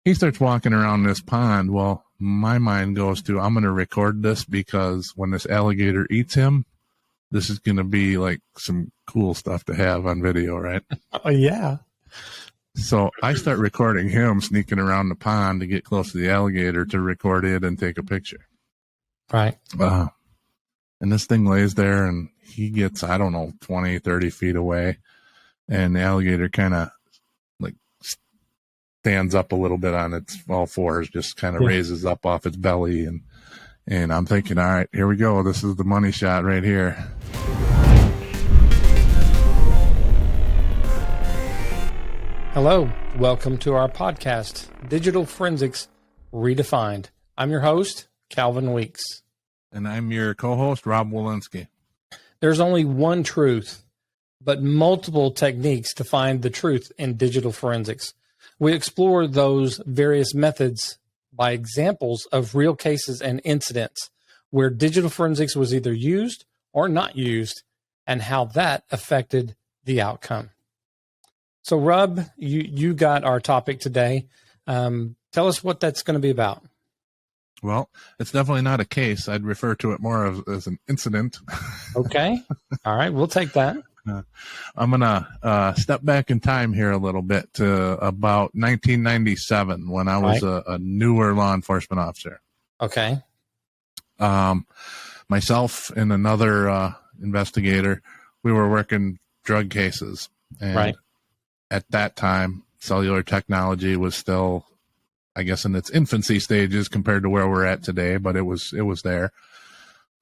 he starts walking around this pond. Well, my mind goes to, I'm going to record this because when this alligator eats him, this is going to be like some cool stuff to have on video, right? Oh, yeah. So I start recording him sneaking around the pond to get close to the alligator to record it and take a picture. Right. And this thing lays there and he gets, I don't know, 20, 30 feet away. And the alligator kind of like stands up a little bit on its all fours, just kind of raises up off its belly. And I'm thinking, all right, here we go. This is the money shot right here. Hello. Welcome to our podcast, Digital Forensics Redefined. I'm your host, Calvin Weeks. And I'm your co-host, Rob Walensky. There's only one truth, but multiple techniques to find the truth in digital forensics. We explore those various methods by examples of real cases and incidents where digital forensics was either used or not used and how that affected the outcome. So, Rob, you got our topic today. Tell us what that's going to be about. Well, it's definitely not a case. I'd refer to it more as an incident. Okay. All right. We'll take that. I'm going to step back in time here a little bit to about 1997 when I was a newer law enforcement officer. Okay. Myself and another investigator, we were working drug cases. And at that time, cellular technology was still, I guess, in its infancy stages compared to where we're at today, but it was there.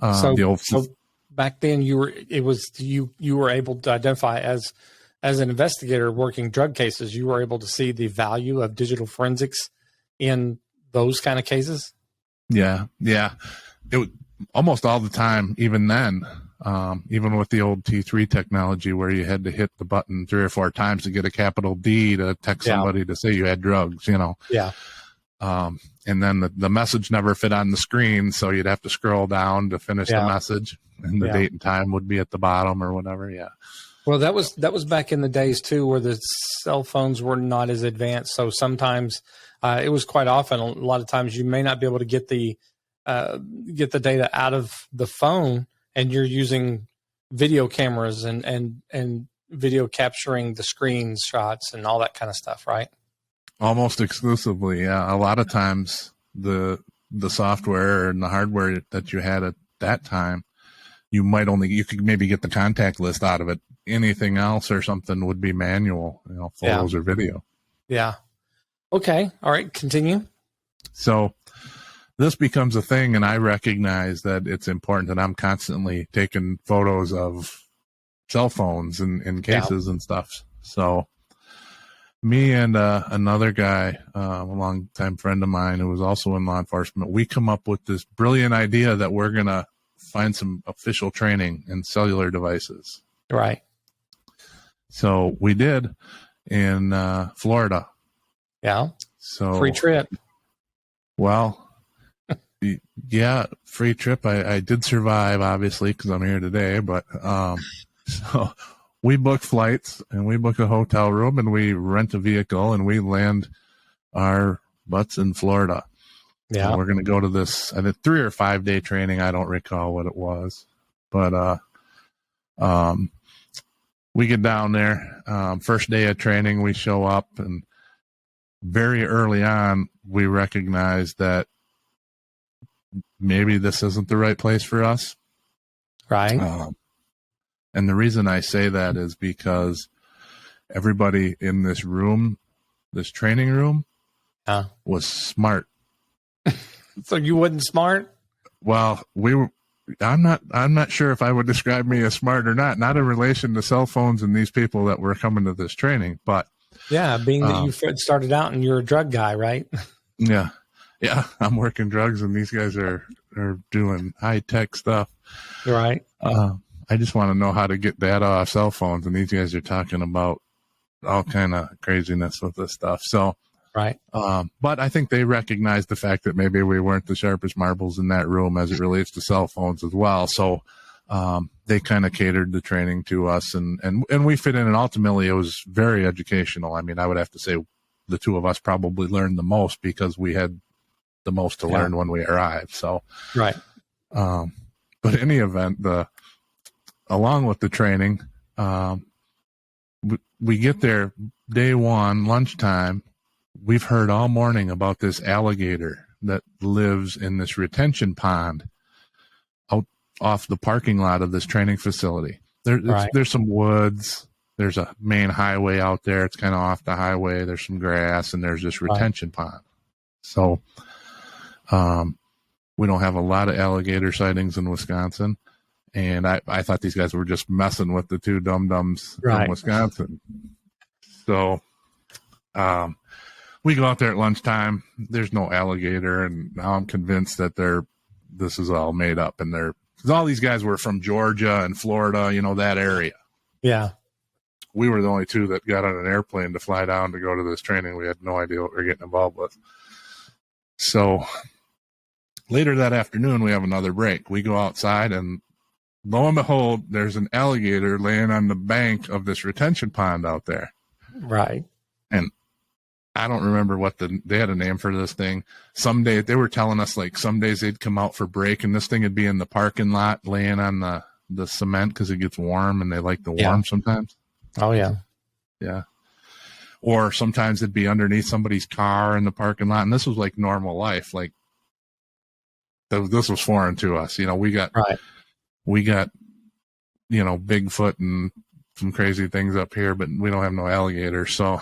So back then you were able to identify as an investigator working drug cases, you were able to see the value of digital forensics in those kind of cases. Yeah. It was almost all the time, even then, even with the old T3 technology where you had to hit the button 3 or 4 times to get a capital D to text somebody to say you had drugs, Yeah. And then the message never fit on the screen, so you'd have to scroll down to finish the message, and the date and time would be at the bottom or whatever. Yeah. Well, that was back in the days too, where the cell phones were not as advanced. So sometimes it was quite often. A lot of times you may not be able to get the data out of the phone, and you're using video cameras and video capturing the screenshots and all that kind of stuff, right? Almost exclusively, yeah. A lot of times the software and the hardware that you had at that time, you could maybe get the contact list out of it. Anything else or something would be manual, photos or video. Yeah. Okay. All right. Continue. So this becomes a thing, and I recognize that it's important that I'm constantly taking photos of cell phones in cases and stuff. So me and another guy, a longtime friend of mine who was also in law enforcement, we come up with this brilliant idea that we're going to find some official training in cellular devices. Right. So we did in Florida. Yeah. So free trip. Well, yeah, free trip. I did survive, obviously, because I'm here today. But so we book flights and we book a hotel room and we rent a vehicle and we land our butts in Florida. Yeah. So we're going to go to this, I think 3 or 5 day training. I don't recall what it was, but we get down there. First day of training, we show up, and very early on, we recognize that maybe this isn't the right place for us. Right. And the reason I say that is because everybody in this room, this training room, was smart. So you wasn't smart? Well, I'm not sure if I would describe me as smart or not in relation to cell phones and these people that were coming to this training, but yeah, being that you started out and you're a drug guy, right? Yeah. Yeah, I'm working drugs and these guys are doing high-tech stuff. Right. I just want to know how to get data off cell phones, and these guys are talking about all kind of craziness with this stuff. So, right. But I think they recognize the fact that maybe we weren't the sharpest marbles in that room as it relates to cell phones as well. So they kind of catered the training to us, and we fit in, and ultimately it was very educational. I mean, I would have to say the two of us probably learned the most because we had the most to learn when we arrived. So, right. But in any event, along with the training, we get there day one, lunchtime. We've heard all morning about this alligator that lives in this retention pond out off the parking lot of this training facility. There's some woods. There's a main highway out there. It's kind of off the highway. There's some grass, and there's this retention pond. So we don't have a lot of alligator sightings in Wisconsin. And I thought these guys were just messing with the two dum-dums from Wisconsin. So we go out there at lunchtime. There's no alligator, and now I'm convinced that this is all made up. And because all these guys were from Georgia and Florida, that area. Yeah. We were the only two that got on an airplane to fly down to go to this training. We had no idea what we were getting involved with. So later that afternoon, we have another break. We go outside, and lo and behold, there's an alligator laying on the bank of this retention pond out there. Right. And I don't remember they had a name for this thing. Someday they were telling us, like, some days they'd come out for break and this thing would be in the parking lot laying on the cement because it gets warm and they like the warm sometimes. Oh, yeah. Yeah. Or sometimes it'd be underneath somebody's car in the parking lot. And this was like normal life. Like, this was foreign to us. We got Bigfoot and some crazy things up here, but we don't have no alligators. So,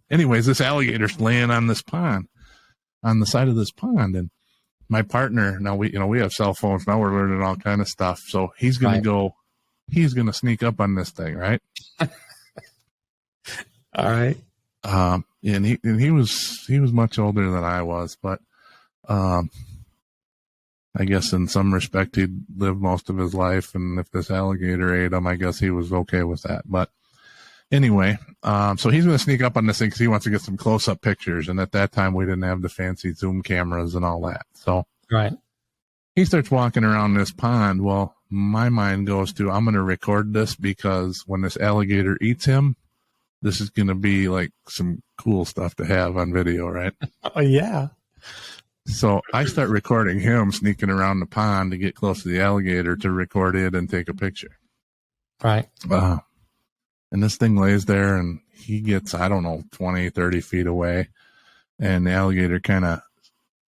anyways, this alligator's laying on this pond, on the side of this pond. And my partner, now we have cell phones. Now we're learning all kind of stuff. So he's going to sneak up on this thing. Right. All right. And he was much older than I was, but, I guess in some respect he'd lived most of his life, and if this alligator ate him, I guess he was okay with that. But anyway, so he's going to sneak up on this thing because he wants to get some close-up pictures, and at that time we didn't have the fancy zoom cameras and all that. So he starts walking around this pond. Well, my mind goes to, I'm going to record this because when this alligator eats him, this is going to be like some cool stuff to have on video, right? Oh, yeah. So I start recording him sneaking around the pond to get close to the alligator to record it and take a picture. Right. And this thing lays there, and he gets, 20, 30 feet away. And the alligator kind of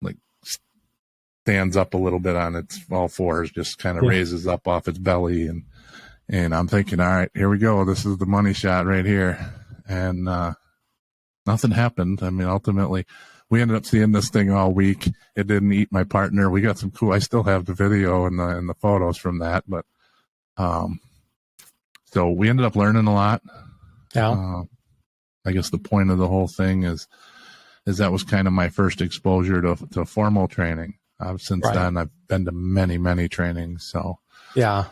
like stands up a little bit on its all fours, just kind of raises up off its belly. And I'm thinking, all right, here we go. This is the money shot right here. And nothing happened. I mean, ultimately, we ended up seeing this thing all week. It didn't eat my partner. We got some cool. I still have the video and the photos from that, but so we ended up learning a lot. Yeah. I guess the point of the whole thing is that was kind of my first exposure to formal training. Since then, I've been to many, many trainings. So yeah.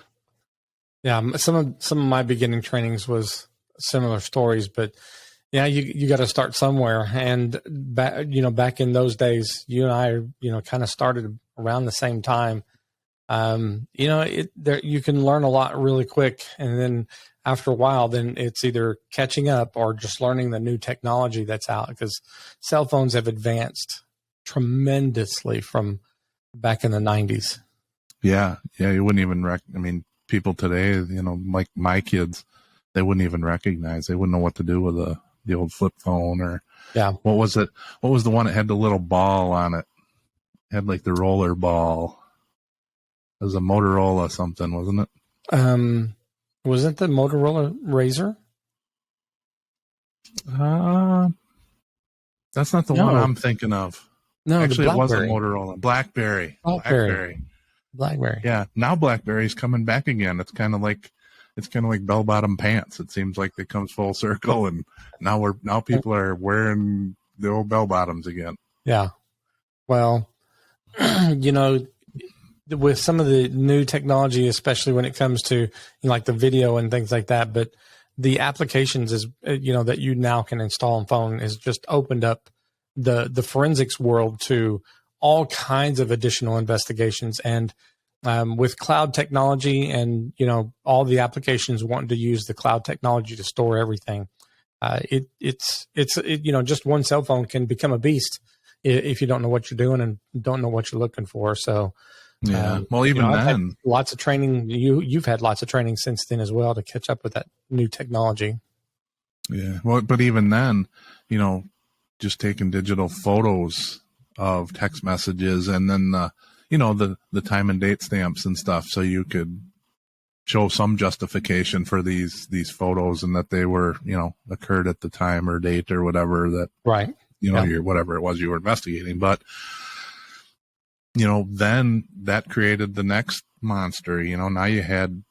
Some of my beginning trainings was similar stories, but yeah, you got to start somewhere. And back in those days, you and I, kind of started around the same time. You can learn a lot really quick, and then after a while, then it's either catching up or just learning the new technology that's out, because cell phones have advanced tremendously from back in the 90s. Yeah, you wouldn't even people today, like my kids, they wouldn't even recognize. They wouldn't know what to do with the old flip phone, or what was it? What was the one that had the little ball on it? It had like the roller ball. It was a Motorola something, wasn't it? Wasn't the Motorola Razr? That's not the one I'm thinking of. No, actually, it was a Motorola. BlackBerry. Yeah. Now BlackBerry's coming back again. It's kind of like bell-bottom pants. It seems like it comes full circle, and now people are wearing the old bell-bottoms again. Yeah. Well, with some of the new technology, especially when it comes to like the video and things like that, but the applications is that you now can install on phone has just opened up the forensics world to all kinds of additional investigations. And with cloud technology and all the applications wanting to use the cloud technology to store everything, Just one cell phone can become a beast if you don't know what you're doing and don't know what you're looking for. So, yeah. Well, even I've had then, lots of training. You've had lots of training since then as well to catch up with that new technology. yeah. Well, but even then, just taking digital photos of text messages and then, the time and date stamps and stuff. So you could show some justification for these photos and that they were, occurred at the time or date or whatever that, right. Whatever it was you were investigating. But, then that created the next monster. Now you had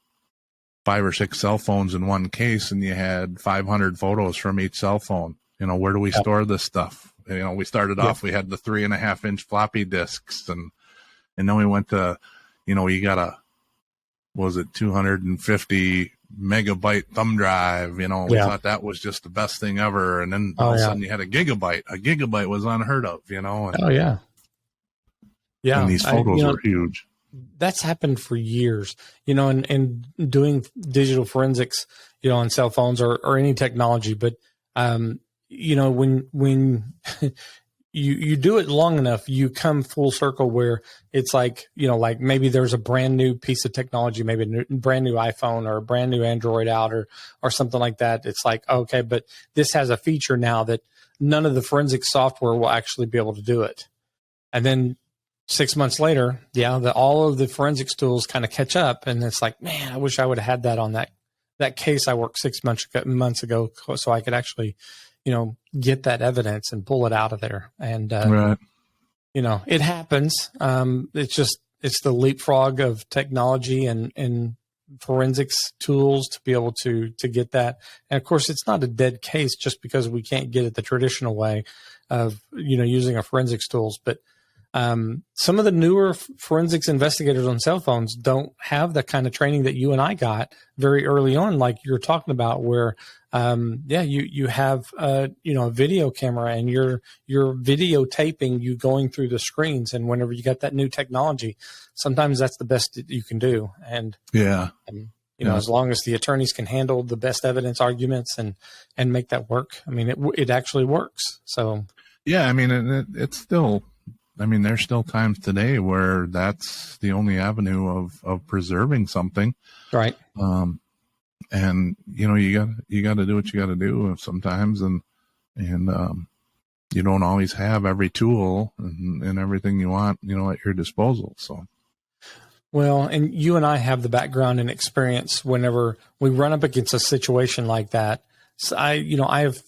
5 or 6 cell phones in one case and you had 500 photos from each cell phone. Where do we store this stuff? We started off, we had the 3.5-inch floppy disks and then we went to, you got 250 megabyte thumb drive, we thought that was just the best thing ever. And then all of a sudden you had a gigabyte. A gigabyte was unheard of, and, yeah. And these photos were huge. That's happened for years, and doing digital forensics, on cell phones or any technology. But, when you do it long enough, you come full circle where it's like, like maybe there's a brand new piece of technology, maybe a brand new iPhone or a brand new Android out or something like that. It's like, okay, but this has a feature now that none of the forensic software will actually be able to do it. And then 6 months later, all of the forensics tools kind of catch up, and it's like, man, I wish I would have had that on that case I worked 6 months ago, so I could actually, get that evidence and pull it out of there. And right. It happens. It's the leapfrog of technology and forensics tools to be able to get that. And of course, it's not a dead case just because we can't get it the traditional way of using our forensics tools, but some of the newer forensics investigators on cell phones don't have the kind of training that you and I got very early on, like you're talking about, where, you have, a video camera and you're videotaping you going through the screens. And whenever you got that new technology, sometimes that's the best that you can do. And, as long as the attorneys can handle the best evidence arguments and make that work, it actually works. So, yeah, it's still, there's still times today where that's the only avenue of preserving something. Right. And you got to do what you got to do sometimes. And you don't always have every tool and everything you want, at your disposal. So. Well, and you and I have the background and experience whenever we run up against a situation like that. So I've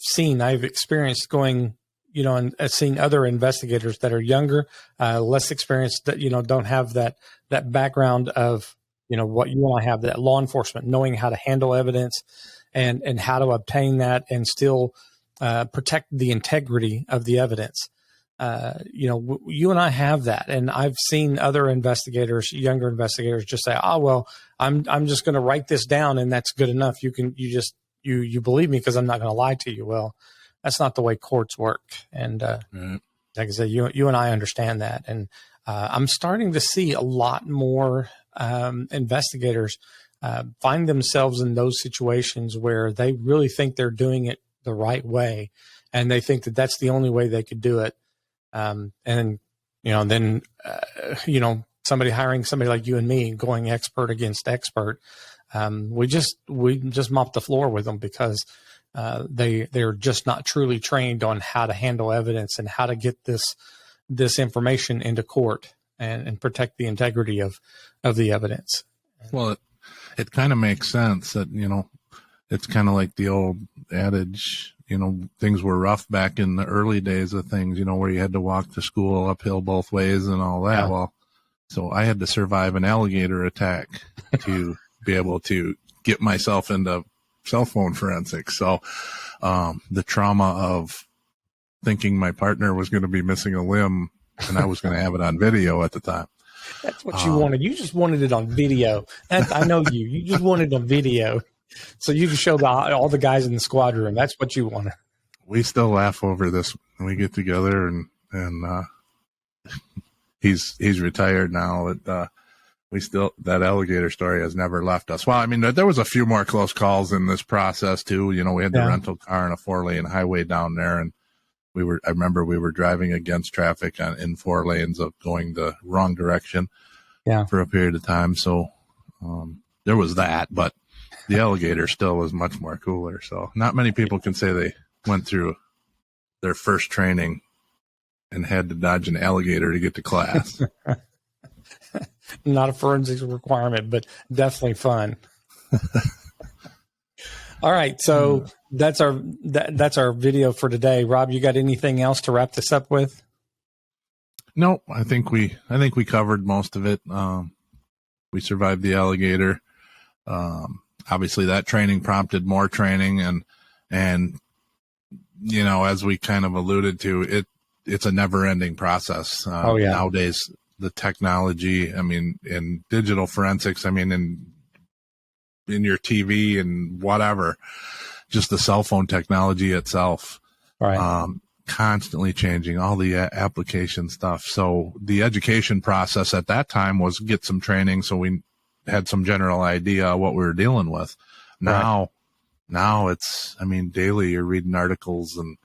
experienced going, and seeing other investigators that are younger, less experienced, that, don't have that background of, what you and I have, that law enforcement, knowing how to handle evidence and how to obtain that and still protect the integrity of the evidence. You and I have that. And I've seen other investigators, younger investigators, just say, oh, well, I'm just going to write this down and that's good enough. You believe me because I'm not going to lie to you. Well, that's not the way courts work. And right. Like I said, you and I understand that. And I'm starting to see a lot more investigators find themselves in those situations where they really think they're doing it the right way. And they think that that's the only way they could do it. Then somebody hiring somebody like you and me going expert against expert. We just mop the floor with them because they're just not truly trained on how to handle evidence and how to get this information into court and protect the integrity of the evidence. Well, it kind of makes sense that, it's kind of like the old adage, things were rough back in the early days of things, where you had to walk to school uphill both ways and all that. Yeah. Well, so I had to survive an alligator attack to be able to get myself into cell phone forensics. So the trauma of thinking my partner was going to be missing a limb and I was going to have it on video at the time. That's what you wanted. You just wanted it on video. I know you. You just wanted it on video. So you can show all the guys in the squad room. That's what you wanted. We still laugh over this when we get together, and he's retired now. that alligator story has never left us. Well, I mean, there was a few more close calls in this process too. You know, we had the rental car and a 4-lane highway down there, and I remember we were driving against traffic in 4 lanes of going the wrong direction for a period of time. So, there was that, but the alligator still was much more cooler. So not many people can say they went through their first training and had to dodge an alligator to get to class. Not a forensics requirement, but definitely fun. All right. So that's our video for today. Rob, you got anything else to wrap this up with? No, I think we covered most of it. We survived the alligator. Obviously that training prompted more training, and, you know, as we kind of alluded to, it's a never ending process. Nowadays, the technology, I mean, in digital forensics, I mean, in your TV and whatever, just the cell phone technology itself, constantly changing, all the application stuff. So the education process at that time was get some training, so we had some general idea what we were dealing with. Now it's, I mean, daily you're reading articles and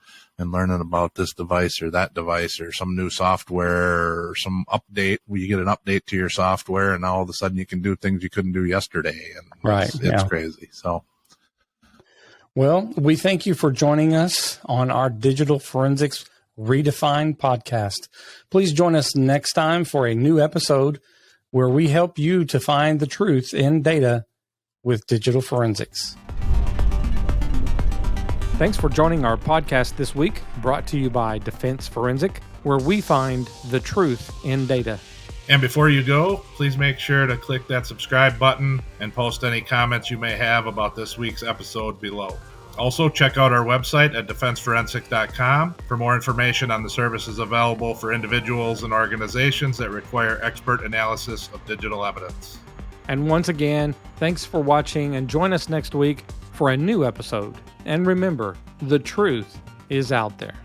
learning about this device or that device or some new software or some update where you get an update to your software, and all of a sudden you can do things you couldn't do yesterday. And it's crazy. So, well, we thank you for joining us on our Digital Forensics Redefined podcast. Please join us next time for a new episode where we help you to find the truth in data with digital forensics. Thanks for joining our podcast this week, brought to you by Defense Forensic, where we find the truth in data. And before you go, please make sure to click that subscribe button and post any comments you may have about this week's episode below. Also, check out our website at defenseforensic.com for more information on the services available for individuals and organizations that require expert analysis of digital evidence. And once again, thanks for watching, and join us next week for a new episode. And remember, the truth is out there.